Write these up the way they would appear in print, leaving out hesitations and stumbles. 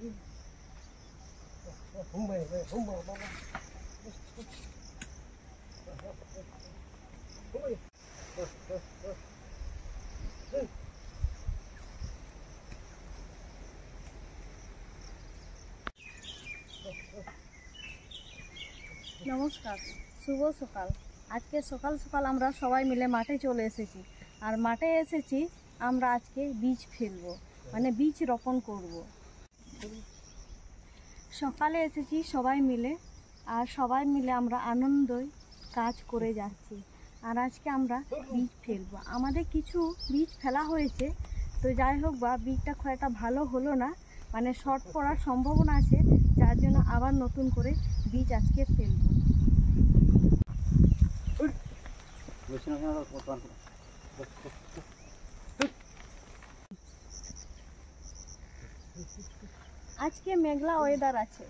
নমস্কার, শুভ সকাল। আজকে সকাল সকাল আমরা সবাই মিলে মাঠে চলে এসেছি। আর মাঠে এসেছি আমরা আজকে বীজ ফেলবো, মানে বীজ রোপণ করব। সকালে এসেছি সবাই মিলে, আর সবাই মিলে আমরা আনন্দই কাজ করে যাচ্ছি। আর আজকে আমরা বীজ ফেলবো। আমাদের কিছু বীজ ফেলা হয়েছে, তো যাই হোক বা বীজটা খুব একটা ভালো হলো না, মানে শর্ট পড়ার সম্ভাবনা আছে, যার জন্য আবার নতুন করে বীজ আজকে ফেলবো। আজকে মেঘলা ওয়েদার আছে,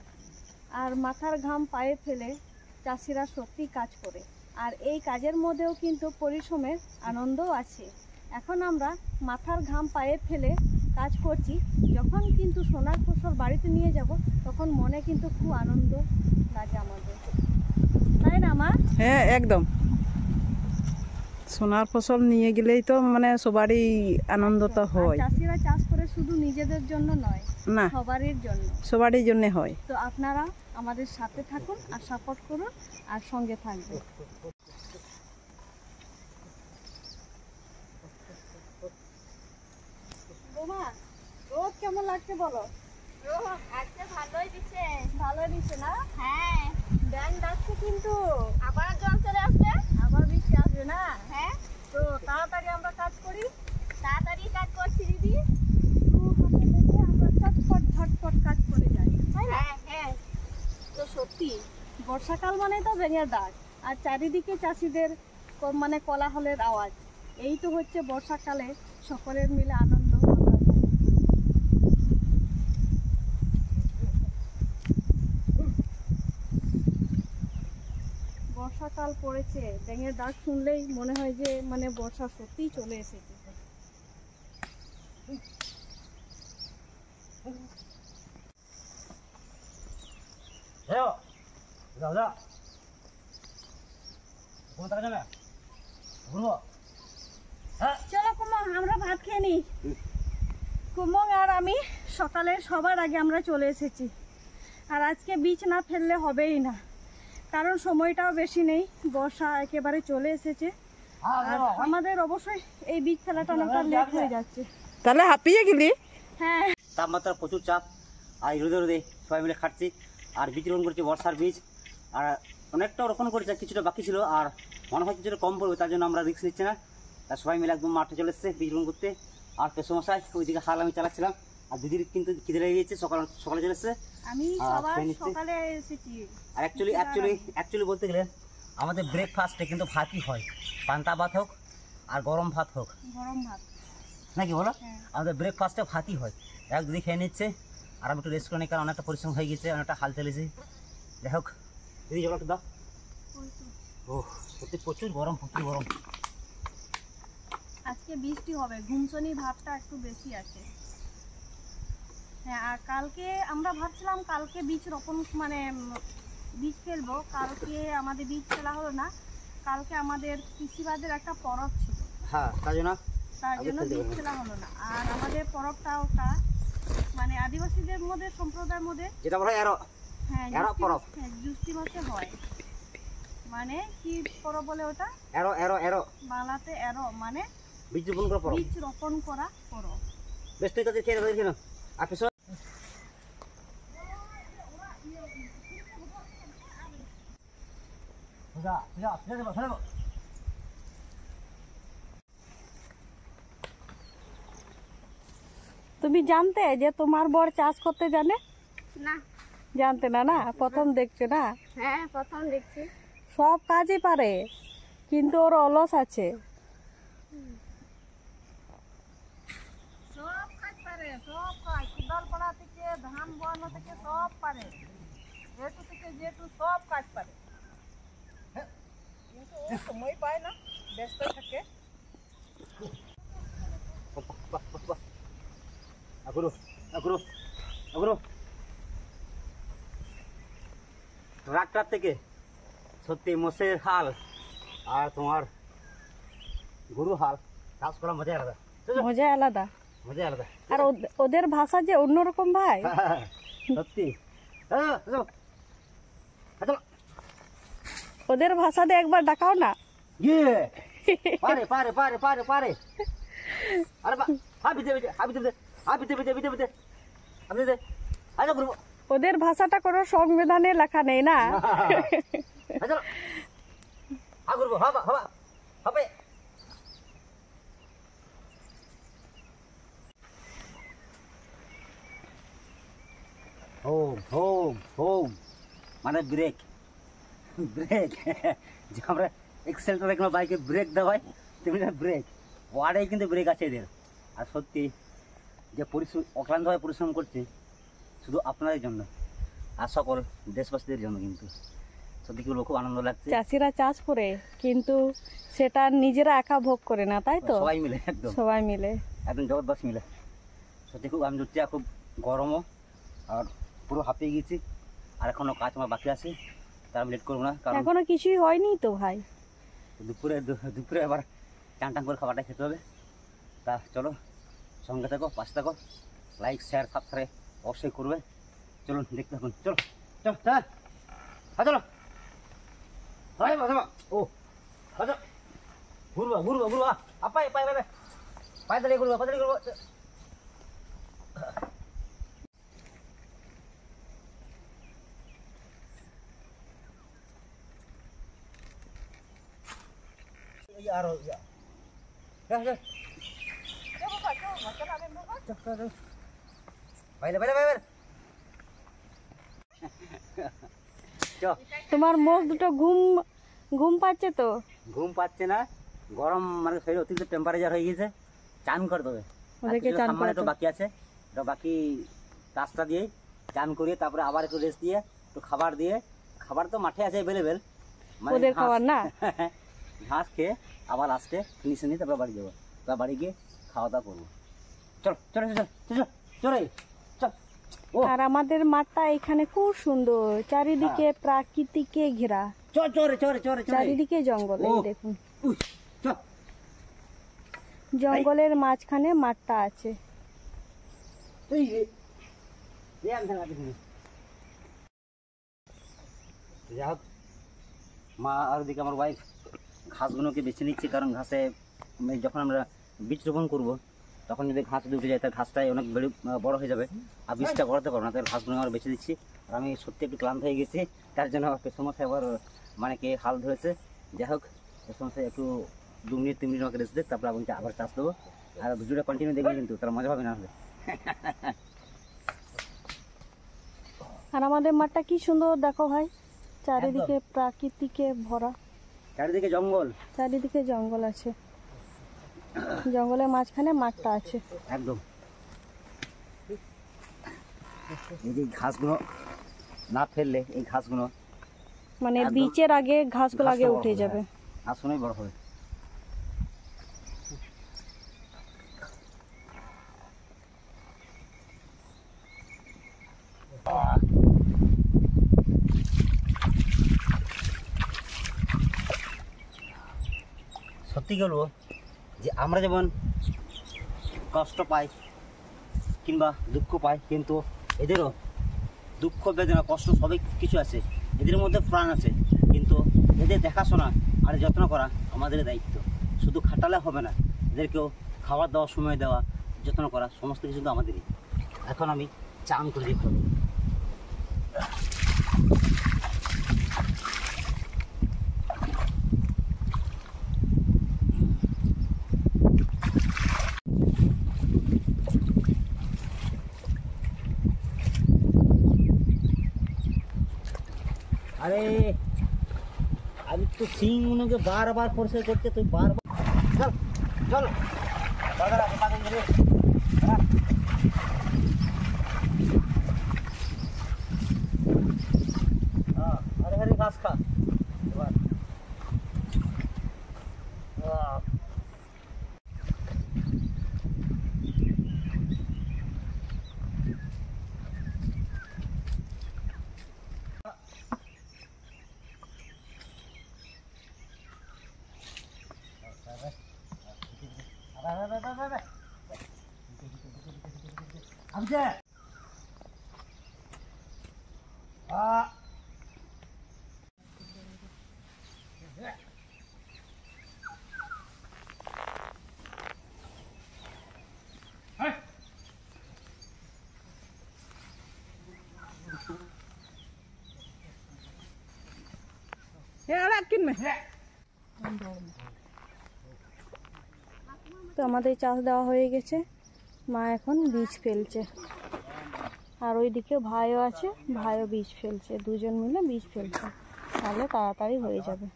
আর মাথার ঘাম পায়ে ফেলে চাষিরা সত্যি কাজ করে। আর এই কাজের মধ্যেও কিন্তু পরিশ্রমের আনন্দও আছে। এখন আমরা মাথার ঘাম পায়ে ফেলে কাজ করছি, যখন কিন্তু সোনার ফসল বাড়িতে নিয়ে যাব তখন মনে কিন্তু খুব আনন্দ লাগে আমাদের, তাই না মা? হ্যাঁ, একদম। সোনার ফসল নিয়ে গেলেই তো মানে সবারই আনন্দটা হয়। চাষিরা চাষ করে শুধু নিজেদের জন্য নয়, না, সবারই জন্য হয়। তো আপনারা আমাদের সাথে থাকুন আর সাপোর্ট করুন আর সঙ্গে থাকবেন। বোমা, রোদ কেমন লাগছে বলো? আজকে ভালোই দিচ্ছে। ভালোই দিচ্ছে না? হ্যাঁ, ব্যাং ডাকছে কিন্তু আবার জল চলে আসবে। আবার বৃষ্টি আসবে না? হ্যাঁ, তো তাড়াতাড়ি আমরা কাজ করি। তাড়াতাড়ি কাজ করছি দিদি। দু হাতে লেগে আমরা ঝটপট কাজ করে যাই, তাই না? হ্যাঁ হ্যাঁ, তো সত্যি বর্ষাকাল মানে তো ব্যাঙের ডাক, আর চারিদিকে চাষিদের মানে কোলাহলের আওয়াজ। এই তো হচ্ছে বর্ষাকালে সকলের মিলে আনন্দ। বর্ষাকাল পড়েছে, ব্যাঙের ডাক শুনলেই মনে হয় যে মানে বর্ষা সত্যিই চলে এসেছে। চলো কুমং, আমরা ভাত খেয়ে নিই। কুমং আর আমি সকালে সবার আগে আমরা চলে এসেছি। আর আজকে বীজ না ফেললে হবেই না, কারণ সময়টাও বেশি নেই, বর্ষা একেবারে চলে এসেছে। আর আমাদের অবশ্যই এই বীজ ফেলাটা অনেকটা লেট হয়ে যাচ্ছে। তাহলে হাঁপিয়ে গেলি? হ্যাঁ, তাপমাত্রা প্রচুর চাপ, আর রোদে রোদে সবাই মিলে খাটছি আর বীজ রোপণ করছি, বর্ষার বীজ। আর অনেকটা রোপণ করেছে, কিছুটা বাকি ছিল, আর মনে হয় কিছুটা কম পড়বে, তার জন্য আমরা রিস্ক নিচ্ছি না। আর সবাই মিলে একদম মাঠে চলে এসছে বীজ রোপণ করতে। আর পেশমশাই ওইদিকে হাল আমি চালাচ্ছিলাম, আর দিদির কিন্তু খিদে লেগে গিয়েছে, সকালে চলে এসছে। আমি সকালে এসেছি। আর অ্যাকচুয়ালি বলতে গেলে আমাদের ব্রেকফাস্টে কিন্তু ভাতই হয়, পান্তা ভাত হোক আর গরম ভাত হোক, গরম ভাত নাকি বলো? আমাদের ব্রেকফাস্টে ভাতই হয়। এক দিদি খেয়ে নিচ্ছে, আর আমি একটু রেস্ট করে নিই, কারণ অনেকটা পরিশ্রম হয়ে গেছে, অনেকটা হাল চলেছে। যাই হোক, দিদি জল একটু দাও। ও সত্যি প্রচুর গরম, প্রচুর গরম। আজকে বৃষ্টি হবে, ঘুমসনি ভাবটা একটু বেশি আছে। হ্যাঁ, আর কালকে আমরা ভাবছিলাম কালকে বীজ রোপণ মানে বীজ ফেলবো, কালকে আমাদের বীজ ফেলা হলো না। কালকে আমাদের কৃষিবাদের একটা পরব ছিল, হ্যাঁ, তার জন্য বীজ ফেলা হলো না। আর আমাদের পরবটা ওটা মানে আদিবাসীদের মধ্যে, সম্প্রদায়ের মধ্যে যেটা বলা হয় এরো, হ্যাঁ, এরো পরব। হ্যাঁ, জ্যৈষ্ঠ মাসে হয়। মানে কি পরব বলে ওটা? এরো এরো এরো, বাংলাতে এরো মানে বীজ রোপণ করা পরব। বীজ রোপণ করা পরব। বেশ, তুই তাদের খেয়ে দেবে কেন? আর পেছন তুমি জানতে যে তোমার বর চাষ করতে জানে? না, জানতে না? না, প্রথম দেখছো না? হ্যাঁ প্রথম দেখছি। সব কাজই পারে, কিন্তু ওর অলস আছে। সব কাজ পারে, সব কাজ, কোদাল পড়া থেকে ধান বোয়ানো থেকে সব পারে, যেটু থেকে যেটু সব কাজ পারে। কিন্তু ও সময় পায় না, ব্যস্ত থাকে। আগুরো আগুরো আগুরো ট্রাক্টর থেকে সত্যি মোষের হাল আর তোমার গরু হাল চাষ করা মজা আলাদা। মজা আলাদা। মজা আলাদা। আর ওদের ভাষা যে অন্যরকম ভাই, সত্যি। ওদের ভাষাতে একবার ডাকাও না। ইয়ে পারে পারে পারে পারে পারে। আরে বা হাবিতে বিতে হাবিতে বিতে হাবিতে বিতে বিতে বিতে হাবিতে আরে গুরু ওদের ভাষাটা কোনো সংবিধানে লেখা নেই না। আরে আগুরু হাবা হাবা হবে। হোম হোম হোম মানে ব্রেক ব্রেক, যে আমরা এক্সেলটারে কোনো বাইকে ব্রেক দেওয়া হয় তেমনি ব্রেক, ওয়ার্ডেই কিন্তু ব্রেক আছে এদের। আর সত্যি যে পরিশ্রম অক্লান্তভাবে পরিশ্রম করছে শুধু আপনাদের জন্য আর সকল দেশবাসীদের জন্য, কিন্তু সত্যি কি বলবো, খুব আনন্দ লাগছে। চাষিরা চাষ করে কিন্তু সেটা নিজেরা একা ভোগ করে না, তাই তো সবাই মিলে একদম সবাই মিলে একদম জগৎবাসী মিলে। সত্যি খুব আমি জুটছি, খুব গরমও আর পুরো হাঁপিয়ে গেছি। আর এখনও কাজ আমার বাকি আছে, তার আমি লেট করবো না, কারণ এখনো কিছুই হয়নি তো ভাই। দুপুরে আবার টান টান করে খাবারটা খেতে হবে। তা চলো সঙ্গে থাকো, পাশে থাকো, লাইক শেয়ার সাবস্ক্রাইব অবশ্যই করবে। চলুন দেখতে থাকুন, চলো চলো চল হ্যাঁ চলো ও আচ্ছা ঘুরবা ঘুরবা ঘুরবা আপাই পাই পাই পাই দাঁড়িয়ে ঘুরবা পাই দাঁড়িয়ে ঘুরবা। আর তোমার মোষ দুটো ঘুম পাচ্ছে তো? ঘুম পাচ্ছে না, গরম মানে শরীর অতিরিক্ত টেম্পারেচার হয়ে গেছে, চান করে দেবে। ওদেরকে চান সামনে একটু বাকি আছে, বাকি কাজটা দিয়ে চান করিয়ে তারপরে আবার একটু রেস্ট দিয়ে একটু খাবার দিয়ে, খাবার তো মাঠে আছে অ্যাভেলেবেল, ওদের খাবার না, ঘাস খেয়ে আবার লাস্টে ফিনিশে নিয়ে তারপরে বাড়ি যাবো। তারপর বাড়ি গিয়ে খাওয়া দাওয়া করবো। চল চলো চল চল চল চল। ও আর আমাদের মাঠটা এখানে খুব সুন্দর, চারিদিকে প্রাকৃতিকে ঘেরা, চল চরে চরে চরে চারিদিকে জঙ্গল। এই দেখুন চল, জঙ্গলের মাঝখানে মাঠটা আছে। যাই হোক, মা আর ওদিকে আমার ওয়াইফ ঘাসগুলোকে বেছে নিচ্ছে, কারণ ঘাসে যখন আমরা বীজ রোপণ করবো তখন যদি ঘাস যদি উঠে যায় তার ঘাসটাই অনেক বড় হয়ে যাবে, আর বীজটা গড়াতে পারবো না, তাই ঘাসগুলো আমরা বেছে দিচ্ছি। আর আমি সত্যি একটু ক্লান্ত হয়ে গেছি, তার জন্য পেছমশাই আবার মানে কে হাল ধরেছে। যাই হোক, পেছমশাই একটু 2 মিনিট 3 মিনিট আমাকে রেস্ট দেয়, তারপরে আমি আবার চাষ দেবো। আর ভিডিওটা কন্টিনিউ দেখবেন, কিন্তু তারা মজা পাবে না হলে। আর আমাদের মাঠটা কি সুন্দর দেখো ভাই, চারিদিকে প্রাকৃতিকে ভরা, চারিদিকে জঙ্গল, চারিদিকে জঙ্গল আছে, জঙ্গলের মাঝখানে মাঠটা আছে একদম। এই যে ঘাসগুলো না ফেললে এই ঘাসগুলো মানে একদম বীজের আগে ঘাসগুলো আগে ঘাসটা বড় উঠে হবে, যাবে। ঘাসগুলোই বড় হবে। সত্যি বলবো যে আমরা যেমন কষ্ট পাই কিংবা দুঃখ পাই, কিন্তু এদেরও দুঃখ বেদনা কষ্ট সবই কিছু আছে, এদের মধ্যে প্রাণ আছে। কিন্তু এদের দেখাশোনা আর যত্ন করা আমাদের দায়িত্ব। শুধু খাটালে হবে না, এদেরকেও খাবার দেওয়া, সময় দেওয়া, যত্ন করা, সমস্ত কিছু তো আমাদেরই। এখন আমি চান করে দিই ভালো। अरे अभी तो सींग उनके बार बार फोर्स करते तो बार बार चल चल हाँ हरे हरे घास खा তো আমাদের চাষ দেওয়া হয়ে গেছে, মা এখন বীজ ফেলছে, আর ওইদিকে ভাইও আছে, ভাইও বীজ ফেলছে, দুজন মিলে বীজ ফেলছে, তাহলে তাড়াতাড়ি হয়ে যাবে।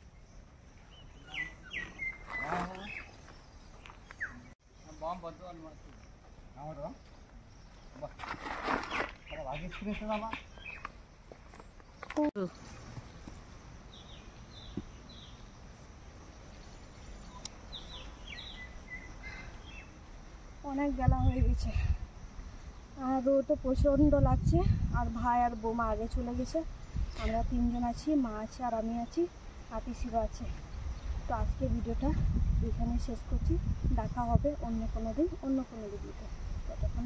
অনেক বেলা হয়ে গেছে আর রোদও প্রচণ্ড লাগছে, আর ভাই আর বৌমা আগে চলে গেছে, আমরা তিনজন আছি, মা আছে আর আমি আছি, আর পিসিরও আছে। তো আজকে ভিডিওটা এখানে শেষ করছি, দেখা হবে অন্য কোনো দিন অন্য কোনো ভিডিওতে। ততক্ষণ